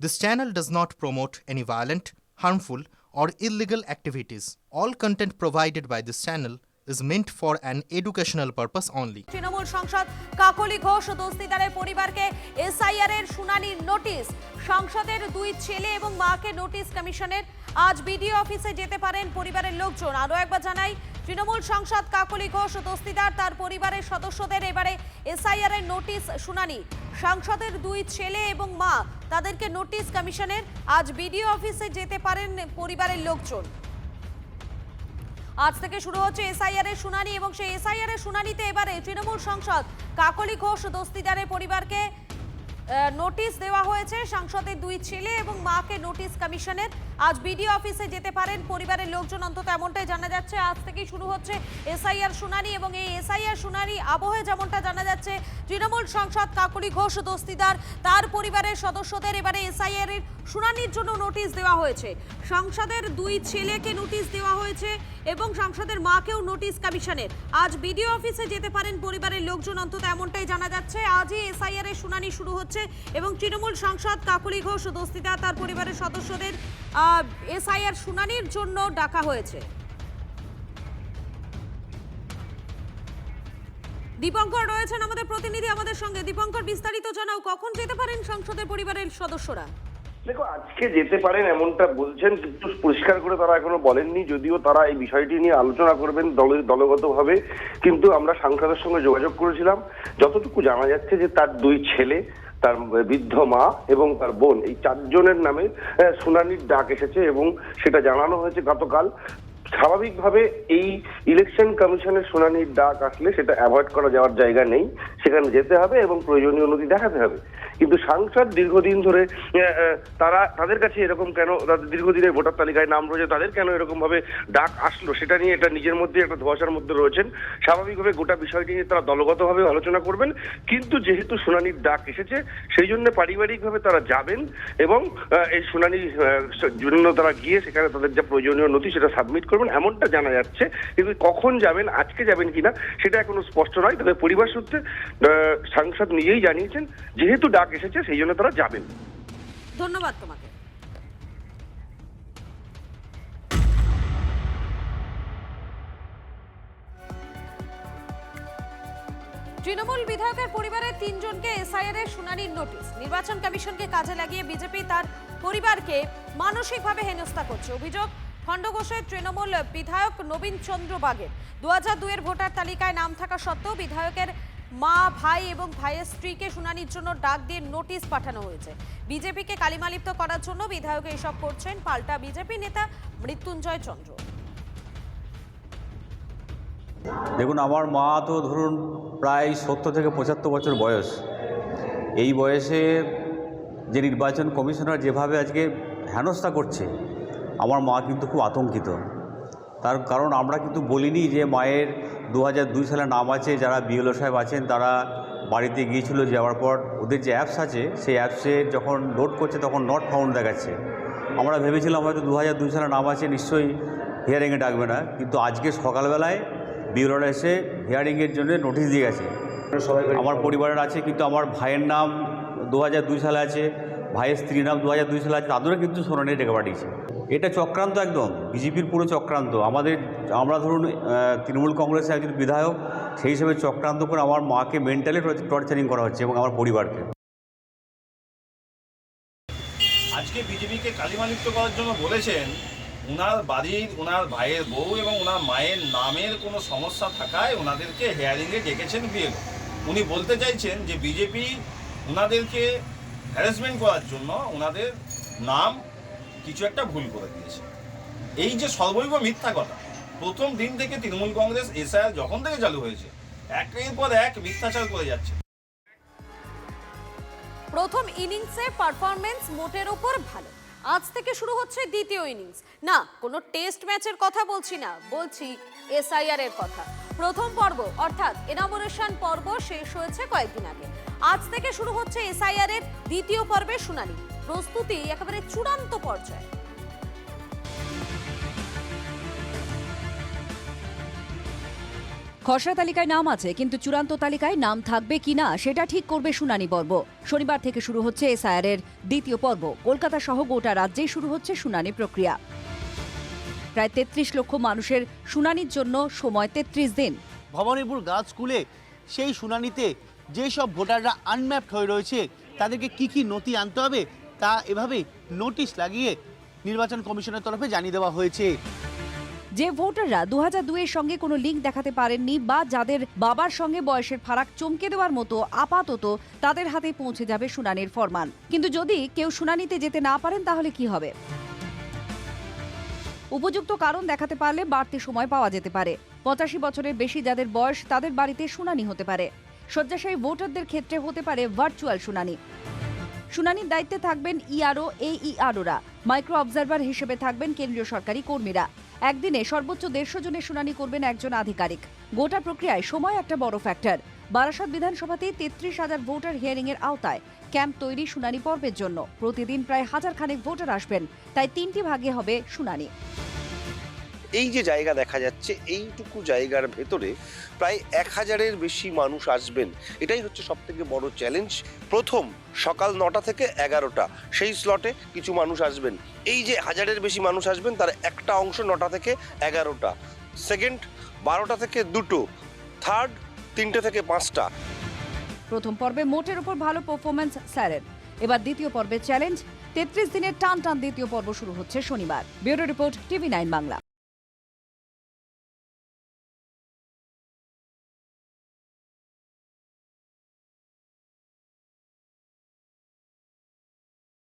This channel does not promote any violent, harmful, or illegal activities. All content provided by this channel is meant for an educational purpose only. Trinamool সাংসদ কাকলি ঘোষ দস্তিদারের পরিবারকে SIR এর শুনানির notice. সংসদের দুই ছেলে এবং মাকে নোটিশ কমিশনের। আজ বিডিও অফিসে যেতে পারেন পরিবারের লোকজন। আরও একবার জানাই, তৃণমূল সাংসদ কাকলি ঘোষ দস্তিদার তার পরিবারের সদস্যদের এবারে এসআইআর এর নোটিশ শুনানি। সংসদের দুই ছেলে এবং মা, তাদেরকে নোটিশ কমিশনের। আজ বিডিও অফিসে যেতে পারেন পরিবারের লোকজন। আজ থেকে শুরু হচ্ছে এসআইআর এর শুনানি এবং সেই এসআইআর এর শুনানিতে এবারে তৃণমূল সাংসদ কাকলি ঘোষ দস্তিদারের পরিবারকে নোটিশ দেওয়া হয়েছে। সংসদের দুই ছেলে এবং মাকে নোটিশ কমিশনের। আজ বিডিও অফিসে যেতে পারেন পরিবারের লোকজন, অন্তত এমনটাই জানা যাচ্ছে। আজ থেকেই শুরু হচ্ছে এসআইআর শুনানি এবং এই এসআইআর শুনানি আবহে যেমনটা জানা যাচ্ছে, তৃণমূল সাংসদ কাকলি ঘোষ দস্তিদার তার পরিবারের সদস্যদের এবারে এসআইআর এর শুনানির জন্য নোটিশ দেওয়া হয়েছে। সংসদের দুই ছেলেকে নোটিশ দেওয়া হয়েছে এবং সংসদের মাকেও নোটিশ কমিশনের। আজ বিডিও অফিসে যেতে পারেন পরিবারের লোকজন, অন্তত এমনটাই জানা যাচ্ছে। আজই এসআইআর এর শুনানি শুরু হচ্ছে এবং তৃণমূল সাংসদ কাকলি ঘোষ দস্তিদার তার পরিবারের সদস্যদের এসআইআর শুনানির জন্য ডাকা হয়েছে। দীপঙ্কর রয়েছেন আমাদের প্রতিনিধি আমাদের সঙ্গে। দীপঙ্কর, বিস্তারিত জানাও, কখন যেতে পারেন সংসদের পরিবারের সদস্যরা? দেখো, আজকে যেতে পারেন এমনটা বলছেন, কিন্তু পরিষ্কার করে তারা এখনো বলেননি। যদিও তারা এই বিষয়টি নিয়ে আলোচনা করবেন দলগতভাবে, কিন্তু আমরা সাংসদের সঙ্গে যোগাযোগ করেছিলাম। যতটুকু জানা যাচ্ছে যে তার দুই ছেলে, তার বৃদ্ধ মা এবং তার বোন, এই চারজনের নামে শুনানির ডাক এসেছে এবং সেটা জানানো হয়েছে গতকাল। স্বাভাবিকভাবে এই ইলেকশন কমিশনের শুনানির ডাক আসলে সেটা অ্যাভয়েড করা যাওয়ার জায়গা নেই, সেখানে যেতে হবে এবং প্রয়োজনীয় নথি দেখাতে হবে। কিন্তু সাংসদ দীর্ঘদিন ধরে তাদের কাছে এরকম কেন, তাদের দীর্ঘদিনের ভোটার তালিকায় নাম রয়েছে, তাদের কেন এরকম ভাবে ডাক আসলো সেটা নিয়ে এটা নিজের মধ্যে একটা ধোঁয়াশার মধ্যে রয়েছেন। স্বাভাবিকভাবে গোটা বিষয়টি নিয়ে তারা দলগতভাবে আলোচনা করবেন, কিন্তু যেহেতু শুনানির ডাক এসেছে সেই জন্য পারিবারিকভাবে তারা যাবেন এবং এই শুনানির জন্য তারা গিয়ে সেখানে তাদের যা প্রয়োজনীয় নথি সেটা সাবমিট করবেন এমনটা জানা যাচ্ছে। কিন্তু কখন যাবেন, আজকে যাবেন কিনা সেটা এখনো স্পষ্ট নয়। তবে পরিবার সূত্রে সাংসদ নিজেই জানিয়েছেন যেহেতু ডাক এসেছে সেই জন্য তারা যাবেন। ধন্যবাদ তোমাকে। তৃণমূল বিধায়কের পরিবারের তিনজনকে এসআইআর এর শুনানির নোটিশ। নির্বাচন কমিশনকে কাজে লাগিয়ে বিজেপি তার পরিবারকে মানসিকভাবে হেনস্থা করছে। অভিযোগ, খণ্ডঘোষের তৃণমূল বিধায়ক নবীন চন্দ্র বাগের 2002 এর ভোটার তালিকায় নাম থাকা সত্ত্বেও বিধায়কের মা, ভাই এবং ভাইয়ের স্ত্রীকে শুনানির জন্য ডাক দিয়ে নোটিশ পাঠানো হয়েছে। বিজেপিকে কালিমালিপ্ত করার জন্য বিধায়ক এসব করছেন পাল্টা বিজেপি নেতা মৃত্যুঞ্জয় চন্দ্র। দেখুন, আমার মা তো ধরুন প্রায় 70 থেকে 75 বছর বয়স। এই বয়সে যে নির্বাচন কমিশনার যেভাবে আজকে হেনস্থা করছে, আমার মা কিন্তু খুব আতঙ্কিত। তার কারণ আমরা কিন্তু বলিনি যে মায়ের 2002 সালে নাম আছে। যারা বিএলও সাহেব আছেন তারা বাড়িতে গিয়েছিল, যাওয়ার পর ওদের যে অ্যাপস আছে সেই অ্যাপসে যখন লোড করছে তখন নট ফাউন্ড দেখাচ্ছে। আমরা ভেবেছিলাম হয়তো 2002 সালে নাম আছে, নিশ্চয়ই হিয়ারিংয়ে ডাকবে না। কিন্তু আজকে সকালবেলায় বিএলওরা এসে হিয়ারিংয়ের জন্য নোটিশ দিয়ে গেছে। আমার পরিবারের আছে, কিন্তু আমার ভাইয়ের নাম 2002 সালে আছে, ভাইয়ের স্ত্রীর নাম 2002 সালে আছে, তাদেরও কিন্তু শুনানি ডেকে পাঠিয়েছে। এটা চক্রান্ত, একদম বিজেপির পুরো চক্রান্ত। আমরা ধরুন তৃণমূল কংগ্রেসের একজন বিধায়ক, সেই হিসেবে চক্রান্ত করে আমার মাকে মেন্টালি টর্চারিং করা হচ্ছে এবং আমার পরিবারকে। আজকে বিজেপিকে কালিমালিপ্ত করার জন্য বলেছেন। ওনার বাড়ির, ওনার ভাইয়ের বউ এবং ওনার মায়ের নামের কোনো সমস্যা থাকায় ওনাদেরকে হেয়ারিংয়ে ডেকেছেন বিএলও। উনি বলতে চাইছেন যে বিজেপি ওনাদেরকে হ্যারাসমেন্ট করার জন্য ওনাদের নাম কিছু একটা ভুল করে দিয়েছে। এই যে সর্বৈব মিথ্যা কথা। প্রথম দিন থেকে তৃণমূল কংগ্রেস এসআইআর যখন থেকে চালু হয়েছে একের পর এক মিথ্যাচার করে যাচ্ছে। প্রথম ইনিংসে পারফরমেন্স মোটের উপর ভালো। আজ থেকে শুরু হচ্ছে দ্বিতীয় ইনিংস। না, কোনো টেস্ট ম্যাচের কথা বলছি না, বলছি এসআইআর এর কথা। প্রথম পর্ব অর্থাৎ এনামোরেশন পর্ব শেষ হয়েছে কয়েকদিন আগে। আজ থেকে শুরু হচ্ছে এসআইআর এর দ্বিতীয় পর্বের শুনানি। প্রস্তুতি একেবারে চূড়ান্ত পর্যায়ে। খসড়া তালিকায় নাম আছে, কিন্তু চূড়ান্ত তালিকায় নাম থাকবে কিনা সেটা ঠিক করবে শুনানি পর্ব। শনিবার থেকে শুরু হচ্ছে এসআইআর এর দ্বিতীয় পর্ব। কলকাতা সহ গোটা রাজ্যেই শুরু হচ্ছে শুনানি প্রক্রিয়া। প্রায় 33 লক্ষ মানুষের শুনানির জন্য সময় 33 দিন। ভবানীপুর গার্লস স্কুলে সেই শুনানিতে যেসব ভোটাররা আনম্যাপড হয়ে রয়েছে তাদেরকে কি নথি আনতে হবে তা এভাবে নোটিশ লাগিয়ে নির্বাচন কমিশনের তরফে জানিয়ে দেওয়া হয়েছে। যে ভোটাররা 2002 এর সঙ্গে কোনো লিঙ্ক দেখাতে পারেননি বা যাদের বাবার সঙ্গে বয়সের ফারাক চমকে দেওয়ার মতো, আপাতত তাদের হাতে পৌঁছে যাবে শুনানির ফরমান। কিন্তু যদি কেউ শুনানিতে যেতে না পারেন তাহলে কি হবে? উপযুক্ত কারণ দেখাতে পারলে বাড়তি সময় পাওয়া যেতে পারে। 85 বছরের বেশি যাদের বয়স, তাদের বাড়িতে শুনানি হতে পারে। শয্যাশায়ী ভোটারদের ক্ষেত্রে হতে পারে ভার্চুয়াল শুনানি। শুনানির দায়িত্বে থাকবেন ইআরও, এইইআরওরা। মাইক্রো অবজারভার হিসেবে থাকবেন কেন্দ্রীয় সরকারি কর্মীরা। একদিনে সর্বোচ্চ 150 জনের শুনানি করবেন একজন আধিকারিক। গোটা প্রক্রিয়ায় সময় একটা বড় ফ্যাক্টর। বারাসত বিধানসভাতে 33,000 ভোটার হিয়ারিং এর আওতায় ক্যাম্প তৈরি শুনানি পর্বের জন্য। প্রতিদিন প্রায় 1000 খানেক ভোটার আসবেন, তাই 3টি ভাগে হবে শুনানি। এই যে জায়গা দেখা যাচ্ছে, এইটুকু জায়গার ভেতরে প্রায় 1000-এর বেশি মানুষ আসবেন। এটাই হচ্ছে সবথেকে বড় চ্যালেঞ্জ। প্রথম সকাল 9টা থেকে 11টা সেই স্লটে কিছু মানুষ আসবেন। এই যে 1000-এর বেশি মানুষ আসবেন তার একটা অংশ 9টা থেকে 11টা, সেকেন্ড 12টা থেকে 2টো, থার্ড 3টে থেকে 5টা। প্রথম পর্বে মোটের উপর ভালো পারফরমেন্স স্যারের। এবার দ্বিতীয় পর্বের চ্যালেঞ্জ। 33 দিনের টান দ্বিতীয় পর্ব শুরু হচ্ছে শনিবার। Bureau report, TV9 Bangla.